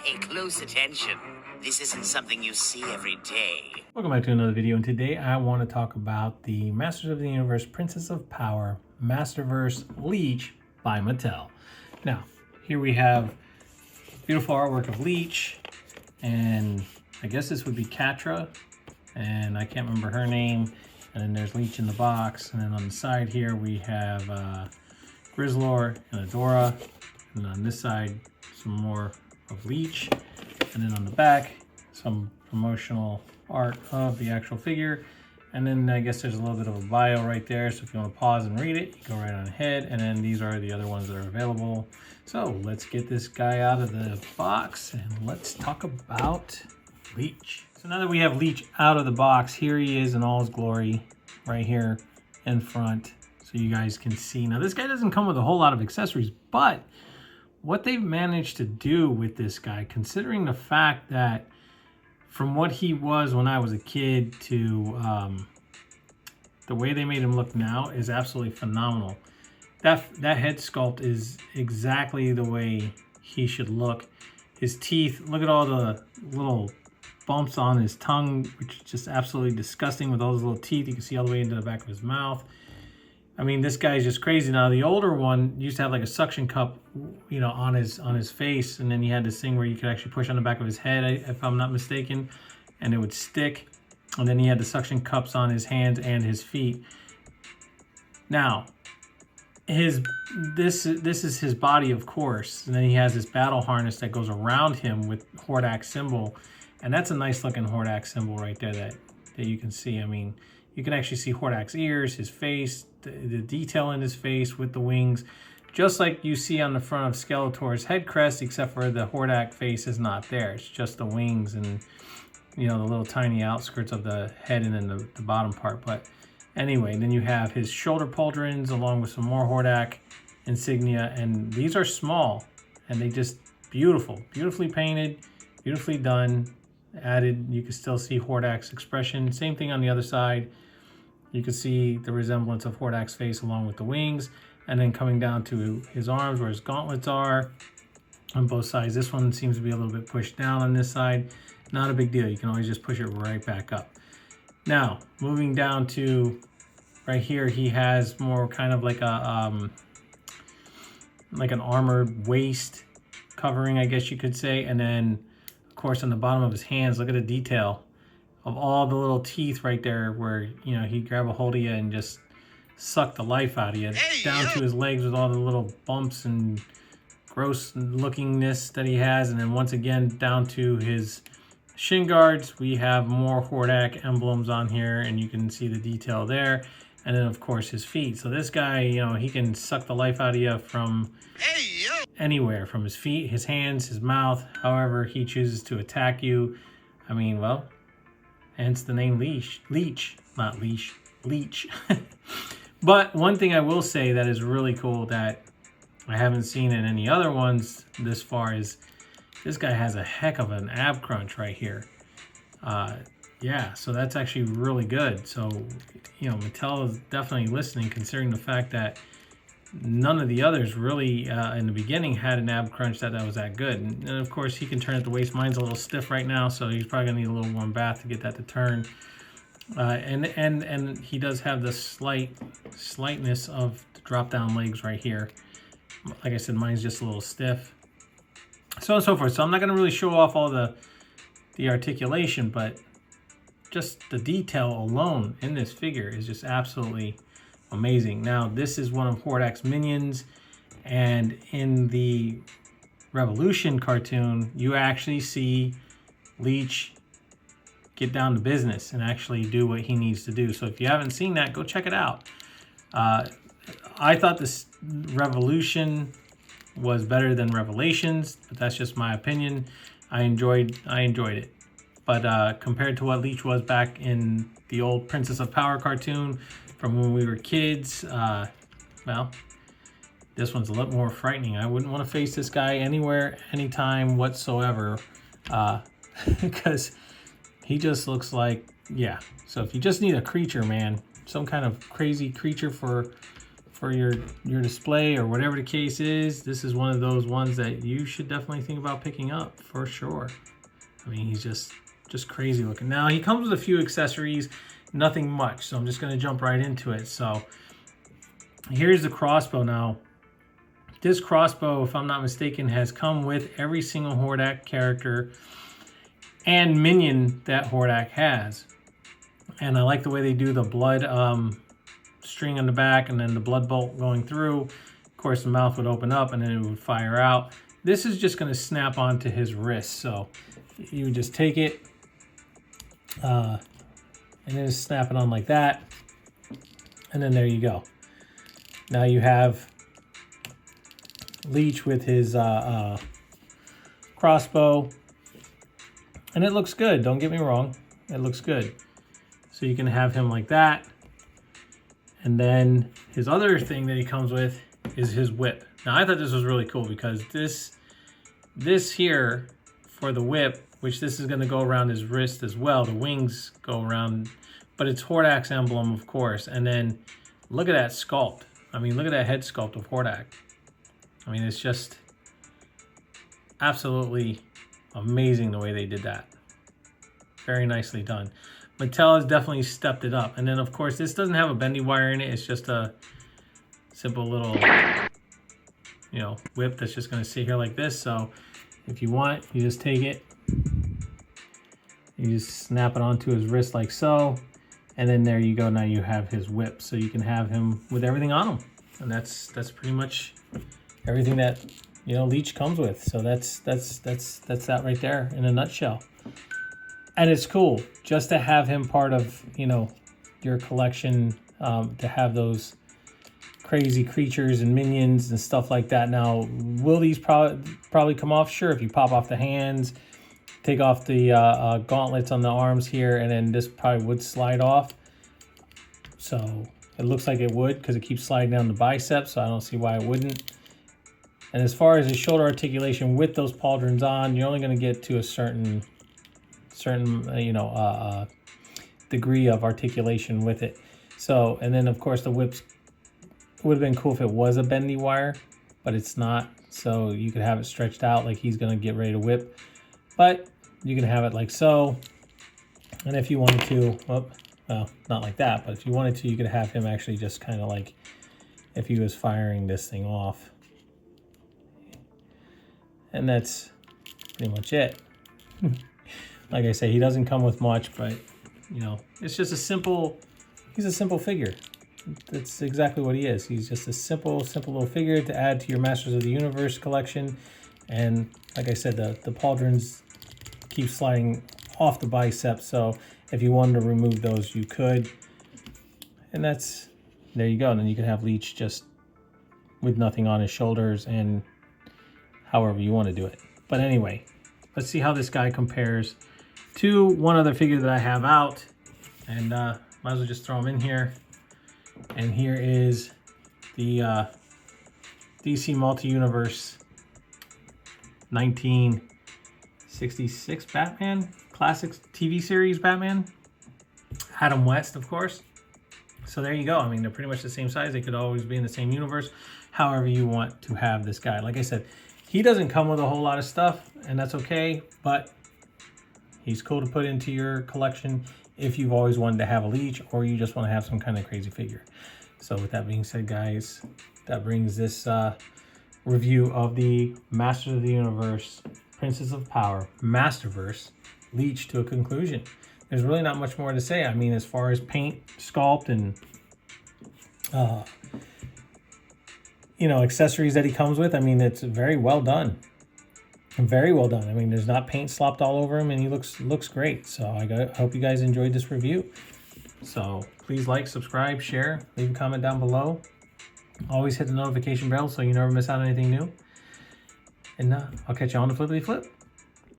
Pay close attention. This isn't something you see every day. Welcome back to another video, and today I want to talk about the Masters of the Universe Princess of Power Masterverse Leech by Mattel. Now, here we have beautiful artwork of Leech, and I guess this would be Catra, and I can't remember her name. And then there's Leech in the box, and then on the side here we have Grizzlor and Adora, and on this side some more of Leech, and then on the back some promotional art of the actual figure. And then I guess there's a little bit of a bio right there, so if you want to pause and read it, you go right on ahead. And then these are the other ones that are available. So let's get this guy out of the box and let's talk about Leech. So now that we have Leech out of the box, here he is in all his glory right here in front, so you guys can see. Now this guy doesn't come with a whole lot of accessories, but what they've managed to do with this guy, considering the fact that from what he was when I was a kid to the way they made him look now, is absolutely phenomenal. That head sculpt is exactly the way he should look. His teeth, look at all the little bumps on his tongue, which is just absolutely disgusting with all those little teeth. You can see all the way into the back of his mouth. I mean, this guy's just crazy. Now, the older one used to have like a suction cup, you know, on his face, and then he had this thing where you could actually push on the back of his head, if I'm not mistaken, and it would stick. And then he had the suction cups on his hands and his feet. Now, this is his body, of course, and then he has this battle harness that goes around him with Hordak symbol, and that's a nice looking Hordak symbol right there that you can see. I mean, you can actually see Hordak's ears, his face, the detail in his face with the wings, just like you see on the front of Skeletor's head crest, except for the Hordak face is not there. It's just the wings and, you know, the little tiny outskirts of the head and then the bottom part. But anyway, then you have his shoulder pauldrons along with some more Hordak insignia, and these are small and they just beautifully painted, beautifully done. Added, you can still see Hordak's expression. Same thing on the other side. You can see the resemblance of Hordak's face along with the wings, and then coming down to his arms where his gauntlets are on both sides. This one seems to be a little bit pushed down on this side. Not a big deal. You can always just push it right back up. Now, moving down to right here, he has more kind of like a like an armored waist covering, I guess you could say, and then of course on the bottom of his hands, look at the detail of all the little teeth right there where, you know, he'd grab a hold of you and just suck the life out of you. Down to his legs with all the little bumps and gross lookingness that he has. And then once again, down to his shin guards, we have more Hordak emblems on here, and you can see the detail there. And then of course his feet. So this guy, you know, he can suck the life out of you from anywhere, from his feet, his hands, his mouth, however he chooses to attack you. I mean, well, hence the name Leech. Leech, not leash, Leech. But one thing I will say that is really cool that I haven't seen in any other ones this far is this guy has a heck of an ab crunch right here. Yeah, so that's actually really good. So, you know, Mattel is definitely listening, considering the fact that none of the others really in the beginning had an ab crunch that was that good. And of course he can turn at the waist. Mine's a little stiff right now, so he's probably gonna need a little warm bath to get that to turn. And he does have the slightness of the drop down legs right here. Like I said, mine's just a little stiff, so on and so forth. So I'm not gonna really show off all the articulation, but just the detail alone in this figure is just absolutely amazing. Now, this is one of Hordak's minions, and in the Revolution cartoon, you actually see Leech get down to business and actually do what he needs to do. So if you haven't seen that, go check it out. I thought this Revolution was better than Revelations, but that's just my opinion. I enjoyed it. But compared to what Leech was back in the old Princess of Power cartoon from when we were kids, well, this one's a lot more frightening. I wouldn't want to face this guy anywhere, anytime whatsoever, because he just looks like, yeah. So if you just need a creature, man, some kind of crazy creature for for your display or whatever the case is, this is one of those ones that you should definitely think about picking up for sure. I mean, he's just crazy looking. Now, he comes with a few accessories, nothing much, so I'm just going to jump right into it. So here's the crossbow. Now, this crossbow, if I'm not mistaken, has come with every single Hordak character and minion that Hordak has. And I like the way they do the blood string on the back and then the blood bolt going through. Of course, the mouth would open up and then it would fire out. This is just going to snap onto his wrist. So you would just take it and then just snap it on like that. And then there you go. Now you have Leech with his crossbow. And it looks good. Don't get me wrong. It looks good. So you can have him like that. And then his other thing that he comes with is his whip. Now I thought this was really cool because this here for the whip, which this is going to go around his wrist as well. The wings go around, but it's Hordak's emblem, of course. And then look at that sculpt. I mean, look at that head sculpt of Hordak. I mean, it's just absolutely amazing the way they did that. Very nicely done. Mattel has definitely stepped it up. And then, of course, this doesn't have a bendy wire in it. It's just a simple little, whip that's just going to sit here like this. So if you want, you just take it. You just snap it onto his wrist like so. And then there you go. Now you have his whip. So you can have him with everything on him. And that's pretty much everything that, Leech comes with. So that's that right there in a nutshell. And it's cool just to have him part of, your collection, to have those crazy creatures and minions and stuff like that. Now, will these probably come off? Sure, if you pop off the hands, take off the gauntlets on the arms here, and then this probably would slide off. So it looks like it would because it keeps sliding down the biceps, so I don't see why it wouldn't. And as far as the shoulder articulation with those pauldrons on, you're only going to get to a certain degree of articulation with it. So, and then of course the whips would have been cool if it was a bendy wire, but it's not. So you could have it stretched out like he's going to get ready to whip, but you can have it like so. And if you wanted to, well, not like that, but if you wanted to, you could have him actually just kind of like if he was firing this thing off. And that's pretty much it. Like I say, he doesn't come with much, but it's just he's a simple figure. That's exactly what he is. He's just a simple little figure to add to your Masters of the Universe collection. And like I said, the pauldrons keep sliding off the bicep. So if you wanted to remove those, you could. And there you go. And then you can have Leech just with nothing on his shoulders and however you want to do it. But anyway, let's see how this guy compares to one other figure that I have out. And might as well just throw him in here. And here is the DC Multi-Universe 1966 Batman, classic TV series Batman. Adam West, of course. So there you go. I mean, they're pretty much the same size. They could always be in the same universe, however you want to have this guy. Like I said, he doesn't come with a whole lot of stuff, and that's okay, but he's cool to put into your collection if you've always wanted to have a Leech or you just want to have some kind of crazy figure. So with that being said, guys, that brings this review of the Masters of the Universe, Princess of Power, Masterverse, Leech to a conclusion. There's really not much more to say. I mean, as far as paint, sculpt, and accessories that he comes with, I mean, it's very well done. Very well done. I mean, there's not paint slopped all over him, and he looks great. So I hope you guys enjoyed this review. So please like, subscribe, share, leave a comment down below. Always hit the notification bell so you never miss out on anything new. And I'll catch you on the flippity flip.